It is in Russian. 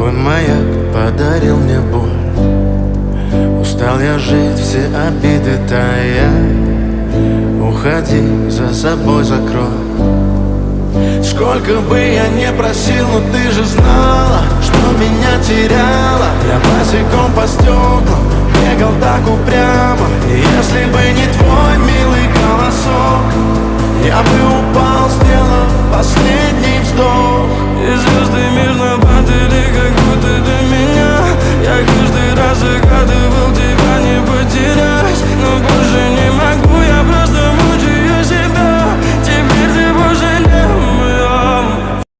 Твой маяк подарил мне боль. Устал я жить, все обиды тая. Уходи, за собой закрой. Сколько бы я не просил, но ты же знала, что меня теряла. Я босиком по стеклам бегал так упрямо. И если бы не